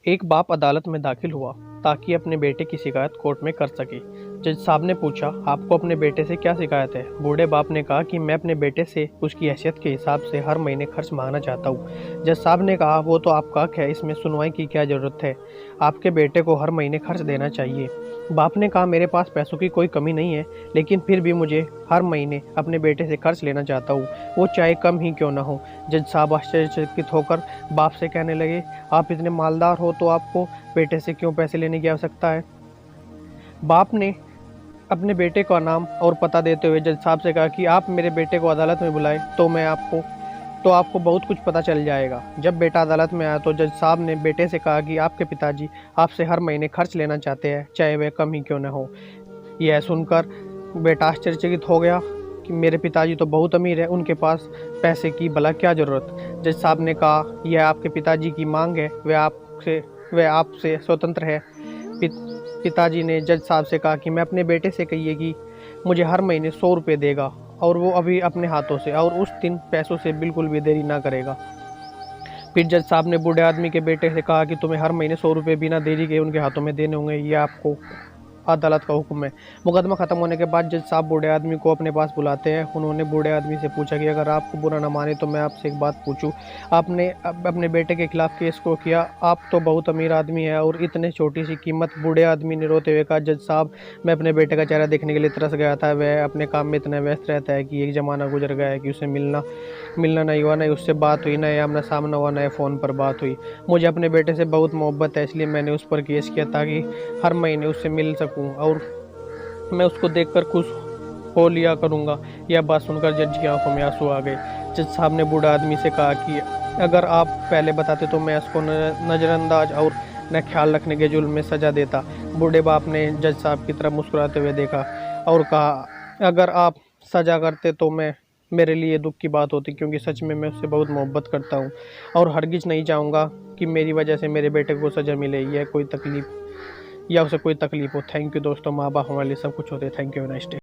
एक बाप अदालत में दाखिल हुआ ताकि अपने बेटे की शिकायत कोर्ट में कर सके। जज साहब ने पूछा, आपको अपने बेटे से क्या शिकायत है? बूढ़े बाप ने कहा कि मैं अपने बेटे से उसकी हैसियत के हिसाब से हर महीने खर्च मांगना चाहता हूँ। जज साहब ने कहा, वो तो आपका हक है, इसमें सुनवाई की क्या ज़रूरत है? आपके बेटे को हर महीने खर्च देना चाहिए। बाप ने कहा, मेरे पास पैसों की कोई कमी नहीं है, लेकिन फिर भी मुझे हर महीने अपने बेटे से खर्च लेना चाहता हूँ, वो चाहे कम ही क्यों ना हो। जज साहब आश्चर्यचकित होकर बाप से कहने लगे, आप इतने मालदार हो तो आपको बेटे से क्यों पैसे लेने की आवश्यकता है? बाप ने अपने बेटे का नाम और पता देते हुए जज साहब से कहा कि आप मेरे बेटे को अदालत में बुलाएं तो आपको बहुत कुछ पता चल जाएगा। जब बेटा अदालत में आया तो जज साहब ने बेटे से कहा कि आपके पिताजी आपसे हर महीने खर्च लेना चाहते हैं, चाहे वह कम ही क्यों न हो। यह सुनकर बेटा आश्चर्यचकित हो गया कि मेरे पिताजी तो बहुत अमीर है, उनके पास पैसे की भला क्या ज़रूरत। जज साहब ने कहा, यह आपके पिताजी की मांग है, वह आपसे स्वतंत्र है। पिताजी ने जज साहब से कहा कि मैं अपने बेटे से कहिए कि मुझे हर महीने 100 रुपये देगा और वो अभी अपने हाथों से और उस दिन पैसों से बिल्कुल भी देरी ना करेगा। फिर जज साहब ने बूढ़े आदमी के बेटे से कहा कि तुम्हें हर महीने 100 रुपये बिना देरी के उनके हाथों में देने होंगे, ये आपको अदालत का हुक्म है। मुकदमा खत्म होने के बाद जज साहब बूढ़े आदमी को अपने पास बुलाते हैं। उन्होंने बूढ़े आदमी से पूछा कि अगर आपको बुरा ना माने तो मैं आपसे एक बात पूछूं, आपने अपने बेटे के खिलाफ केस को किया, आप तो बहुत अमीर आदमी है और इतने छोटी सी कीमत। बूढ़े आदमी ने रोते हुए कहा, जज साहब मैं अपने बेटे का चेहरा देखने के लिए तरस गया था, वह अपने काम में इतना व्यस्त रहता है कि एक ज़माना गुजर गया है कि उसे मिलना नहीं हुआ, नहीं उससे बात हुई, ना आमना सामना हुआ, ना फ़ोन पर बात हुई। मुझे अपने बेटे से बहुत मोहब्बत है, इसलिए मैंने उस पर केस किया ताकि हर महीने उससे मिल सकूं और मैं उसको देखकर खुश हो लिया करूंगा। यह बात सुनकर जज की आंखों में आंसू आ गए। जज साहब ने बूढ़ा आदमी से कहा कि अगर आप पहले बताते तो मैं उसको नज़रअंदाज और न ख्याल रखने के जुल्म में सज़ा देता। बूढ़े बाप ने जज साहब की तरफ मुस्कुराते हुए देखा और कहा, अगर आप सज़ा करते तो मेरे लिए दुख की बात होती, क्योंकि सच में मैं उससे बहुत मोहब्बत करता हूँ और हरगिज़ नहीं चाहूँगा कि मेरी वजह से मेरे बेटे को सज़ा मिले या उसे कोई तकलीफ़ हो। थैंक यू दोस्तों, माँ बाप हमारे लिए सब कुछ होते हैं। Thank you, nice day.